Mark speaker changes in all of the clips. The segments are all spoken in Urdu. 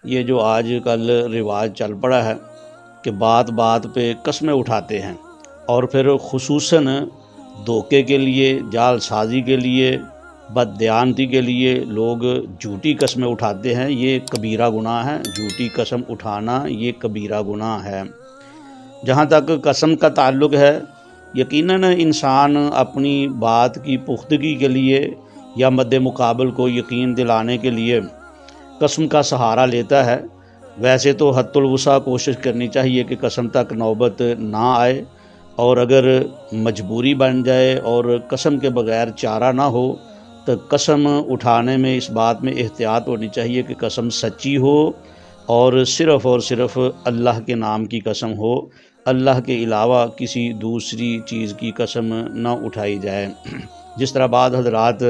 Speaker 1: یہ جو آج کل رواج چل پڑا ہے کہ بات بات پہ قسمیں اٹھاتے ہیں، اور پھر خصوصاً دھوکے کے لیے، جال سازی کے لیے، بددیانتی کے لیے لوگ جھوٹی قسمیں اٹھاتے ہیں۔ یہ کبیرہ گناہ ہے، جھوٹی قسم اٹھانا یہ کبیرہ گناہ ہے۔ جہاں تک قسم کا تعلق ہے، یقیناً انسان اپنی بات کی پختگی کے لیے یا مد مقابل کو یقین دلانے کے لیے قسم کا سہارا لیتا ہے۔ ویسے تو حد الوسع کوشش کرنی چاہیے کہ قسم تک نوبت نہ آئے، اور اگر مجبوری بن جائے اور قسم کے بغیر چارہ نہ ہو تو قسم اٹھانے میں اس بات میں احتیاط ہونی چاہیے کہ قسم سچی ہو اور صرف اللہ کے نام کی قسم ہو، اللہ کے علاوہ کسی دوسری چیز کی قسم نہ اٹھائی جائے۔ جس طرح بعض حضرات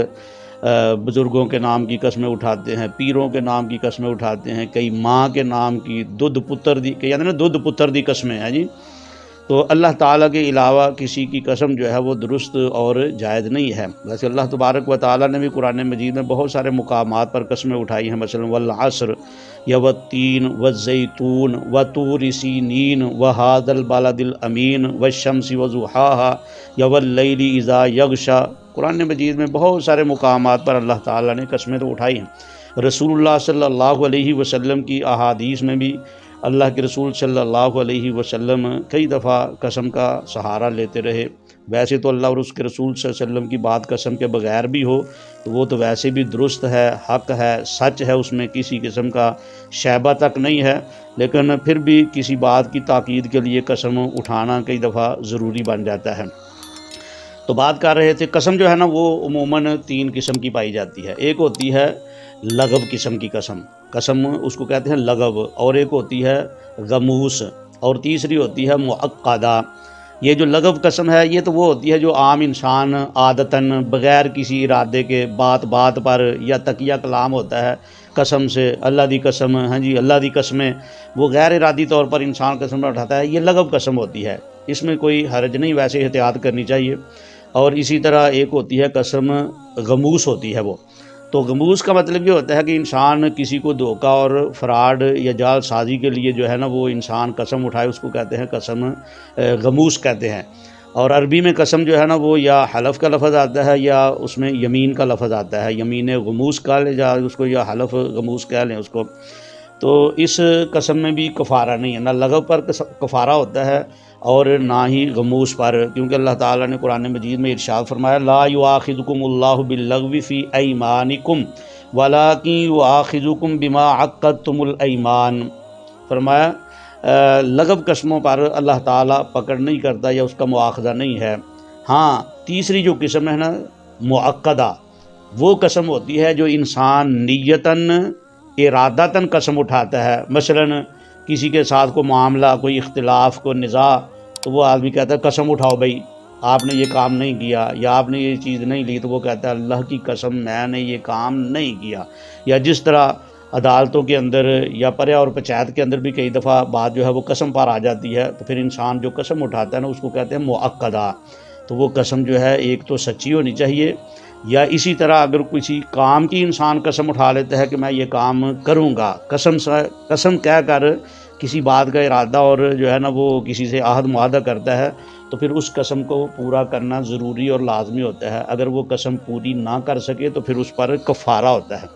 Speaker 1: بزرگوں کے نام کی قسمیں اٹھاتے ہیں، پیروں کے نام کی قسمیں اٹھاتے ہیں، کئی ماں کے نام کی، دودھ پتر دی، یعنی نا دودھ پتر دی قسمیں ہیں جی۔ تو اللہ تعالیٰ کے علاوہ کسی کی قسم جو ہے وہ درست اور جائز نہیں ہے۔ ویسے اللہ تبارک و تعالیٰ نے بھی قرآن مجید میں بہت سارے مقامات پر قسمیں اٹھائی ہیں، مثلا والعصر یا والتین والزیتون وطور سینین وہذا البلد الامین والشمس وضحاها یا واللیل اذا یغشا۔ قرآن مجید میں بہت سارے مقامات پر اللہ تعالیٰ نے قسمیں تو اٹھائی ہیں۔ رسول اللہ صلی اللہ علیہ وسلم کی احادیث میں بھی اللہ کے رسول صلی اللہ علیہ وسلم کئی دفعہ قسم کا سہارا لیتے رہے۔ ویسے تو اللہ اور اس کے رسول صلی اللہ علیہ وسلم کی بات قسم کے بغیر بھی ہو تو وہ تو ویسے بھی درست ہے، حق ہے، سچ ہے، اس میں کسی قسم کا شائبہ تک نہیں ہے، لیکن پھر بھی کسی بات کی تاکید کے لیے قسم اٹھانا کئی دفعہ ضروری بن جاتا ہے۔ تو بات کر رہے تھے، قسم جو ہے نا وہ عموماً تین قسم کی پائی جاتی ہے۔ ایک ہوتی ہے لغو قسم کی قسم اس کو کہتے ہیں لغو، اور ایک ہوتی ہے غموس، اور تیسری ہوتی ہے معقدہ۔ یہ جو لغو قسم ہے یہ تو وہ ہوتی ہے جو عام انسان عادتاً بغیر کسی ارادے کے بات بات پر یا تقیہ کلام ہوتا ہے قسم سے، اللہ دی قسم، ہاں جی اللہ دی قسمیں، وہ غیر ارادی طور پر انسان قسم اٹھاتا ہے، یہ لغو قسم ہوتی ہے۔ اس میں کوئی حرج نہیں، ویسے احتیاط کرنی چاہیے۔ اور اسی طرح ایک ہوتی ہے قسم غموس ہوتی ہے وہ۔ تو غموس کا مطلب یہ ہوتا ہے کہ انسان کسی کو دھوکہ اور فراڈ یا جال سازی کے لیے جو ہے نا وہ انسان قسم اٹھائے، اس کو کہتے ہیں قسم غموس کہتے ہیں۔ اور عربی میں قسم جو ہے نا وہ یا حلف کا لفظ آتا ہے یا اس میں یمین کا لفظ آتا ہے، یمین غموس کہہ لیں جا اس کو، یا حلف غموس کہہ لیں اس کو۔ تو اس قسم میں بھی کفارہ نہیں ہے، نہ لغو پر کفارہ ہوتا ہے اور نہ ہی غموس پر، کیونکہ اللہ تعالیٰ نے قرآن مجید میں ارشاد فرمایا لا یؤاخذکم اللہ باللغو فی ایمانکم ولکن یؤاخذکم بما عقدتم الایمان۔ فرمایا لغو قسموں پر اللہ تعالیٰ پکڑ نہیں کرتا یا اس کا مواخذہ نہیں ہے۔ ہاں تیسری جو قسم ہے نا معقدہ، وہ قسم ہوتی ہے جو انسان نیتاً ارادتاً قسم اٹھاتا ہے۔ مثلاً کسی کے ساتھ کوئی معاملہ، کوئی اختلاف، کوئی نزاع، تو وہ آدمی کہتا ہے قسم اٹھاؤ بھائی آپ نے یہ کام نہیں کیا یا آپ نے یہ چیز نہیں لی، تو وہ کہتا ہے اللہ کی قسم میں نے یہ کام نہیں کیا۔ یا جس طرح عدالتوں کے اندر یا پریا اور پنچایت کے اندر بھی کئی دفعہ بات جو ہے وہ قسم پر آ جاتی ہے، تو پھر انسان جو قسم اٹھاتا ہے نا اس کو کہتے ہیں معقدہ۔ تو وہ قسم جو ہے ایک تو سچی ہونی چاہیے، یا اسی طرح اگر کسی کام کی انسان قسم اٹھا لیتا ہے کہ میں یہ کام کروں گا، قسم کہہ کر کسی بات کا ارادہ اور جو ہے نا وہ کسی سے عہد معاہدہ کرتا ہے، تو پھر اس قسم کو پورا کرنا ضروری اور لازمی ہوتا ہے۔ اگر وہ قسم پوری نہ کر سکے تو پھر اس پر کفارہ ہوتا ہے۔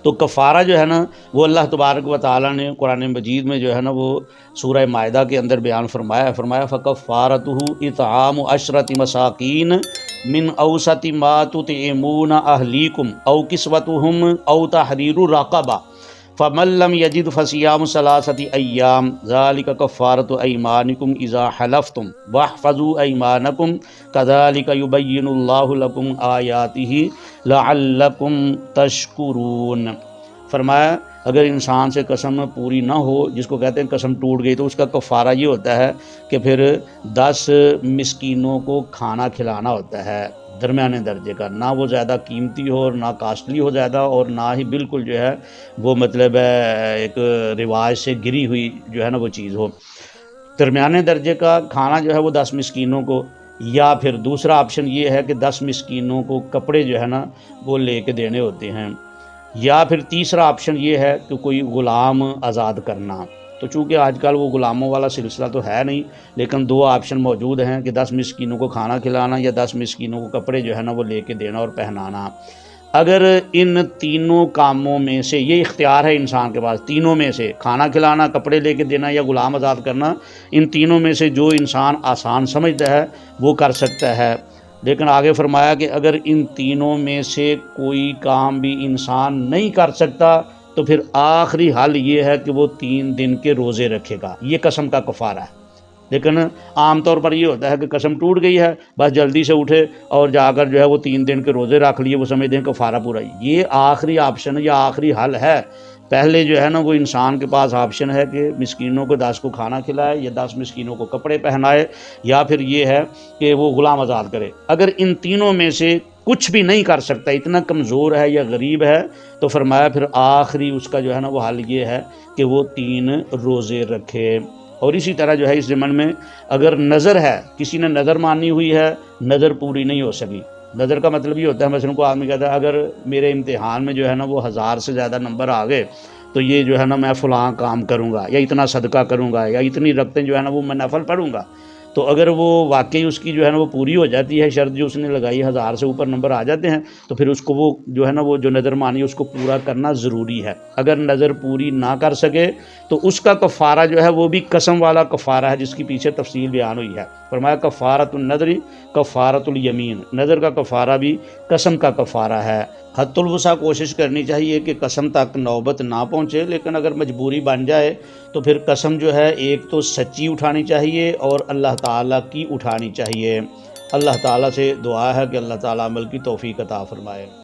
Speaker 1: تو کفارہ جو ہے نا وہ اللہ تبارک و تعالیٰ نے قرآن مجید میں جو ہے نا وہ سورہ مائدہ کے اندر بیان فرمایا فَكَفَّارَتُهُ إِطْعَامُ عَشْرَةِ مَسَاكِينَ مِنْ أَوْسَطِ مَا تُطْعِمُونَ أَهْلِيكُمْ أَوْ كِسْوَتُهُمْ أَوْ تَحْرِيرُ رَقَبَةٍ فَمَن لَّمْ يَجِدْ فَصِيَامُ ثَلَاثَةِ أَيَّامٍ ذَلِكَ كَفَّارَةُ أَيْمَانِكُمْ إِذَا حَلَفْتُمْ وَاحْفَظُوا أَيْمَانَكُمْ كَذَلِكَ يُبَيِّنُ اللَّهُ لَكُمْ آيَاتِهِ لَعَلَّكُمْ تَشْكُرُونَ۔ فرمایا اگر انسان سے قسم پوری نہ ہو، جس کو کہتے ہیں قسم ٹوٹ گئی، تو اس کا کفارہ یہ ہوتا ہے کہ پھر 10 مسکینوں کو کھانا کھلانا ہوتا ہے، درمیانے درجے کا، نہ وہ زیادہ قیمتی ہو اور نہ کاسٹلی ہو زیادہ، اور نہ ہی بالکل جو ہے وہ مطلب ایک رواج سے گری ہوئی جو ہے نا وہ چیز ہو۔ درمیانے درجے کا کھانا جو ہے وہ 10 مسکینوں کو، یا پھر دوسرا آپشن یہ ہے کہ 10 مسکینوں کو کپڑے جو ہے نا وہ لے کے دینے ہوتے ہیں۔ یا پھر تیسرا آپشن یہ ہے کہ کوئی غلام آزاد کرنا۔ تو چونکہ آج کل وہ غلاموں والا سلسلہ تو ہے نہیں، لیکن دو آپشن موجود ہیں کہ 10 مسکینوں کو کھانا کھلانا یا 10 مسکینوں کو کپڑے جو ہے نا وہ لے کے دینا اور پہنانا۔ اگر ان تینوں کاموں میں سے، یہ اختیار ہے انسان کے پاس، تینوں میں سے کھانا کھلانا، کپڑے لے کے دینا یا غلام آزاد کرنا، ان تینوں میں سے جو انسان آسان سمجھتا ہے وہ کر سکتا ہے۔ لیکن آگے فرمایا کہ اگر ان تینوں میں سے کوئی کام بھی انسان نہیں کر سکتا تو پھر آخری حل یہ ہے کہ وہ 3 دن کے روزے رکھے گا، یہ قسم کا کفارہ ہے۔ لیکن عام طور پر یہ ہوتا ہے کہ قسم ٹوٹ گئی ہے، بس جلدی سے اٹھے اور جا کر جو ہے وہ 3 دن کے روزے رکھ لیے، وہ سمجھتے ہیں کفارہ پورا ہی۔ یہ آخری آپشن یا آخری حل ہے۔ پہلے جو ہے نا وہ انسان کے پاس آپشن ہے کہ مسکینوں کو 10 کو کھانا کھلائے یا 10 مسکینوں کو کپڑے پہنائے، یا پھر یہ ہے کہ وہ غلام آزاد کرے۔ اگر ان تینوں میں سے کچھ بھی نہیں کر سکتا، اتنا کمزور ہے یا غریب ہے، تو فرمایا پھر آخری اس کا جو ہے نا وہ حل یہ ہے کہ وہ 3 روزے رکھے۔ اور اسی طرح جو ہے اس ضمن میں اگر نظر ہے، کسی نے نظر مانی ہوئی ہے، نظر پوری نہیں ہو سکی۔ نظر کا مطلب یہ ہوتا ہے، مثلا کوئی آدمی کہتا ہے اگر میرے امتحان میں جو ہے نا وہ 1000 سے زیادہ نمبر آ گئے تو یہ جو ہے نا میں فلاں کام کروں گا، یا اتنا صدقہ کروں گا، یا اتنی رکعتیں جو ہے نا وہ میں نفل پڑھوں گا۔ تو اگر وہ واقعی اس کی جو ہے نا وہ پوری ہو جاتی ہے شرط جو اس نے لگائی، 1000 سے اوپر نمبر آ جاتے ہیں، تو پھر اس کو وہ جو ہے نا وہ جو نظر مانی اس کو پورا کرنا ضروری ہے۔ اگر نظر پوری نہ کر سکے تو اس کا کفارہ جو ہے وہ بھی قسم والا کفارہ ہے، جس کی پیچھے تفصیل بیان ہوئی ہے۔ فرمایا کفارۃ النذر کفارۃ الیمین، نظر کا کفارہ بھی قسم کا کفارہ ہے۔ حد الوسع کوشش کرنی چاہیے کہ قسم تک نوبت نہ پہنچے، لیکن اگر مجبوری بن جائے تو پھر قسم جو ہے ایک تو سچی اٹھانی چاہیے اور اللہ تعالیٰ کی اٹھانی چاہیے۔ اللہ تعالیٰ سے دعا ہے کہ اللہ تعالیٰ عمل کی توفیق عطا فرمائے۔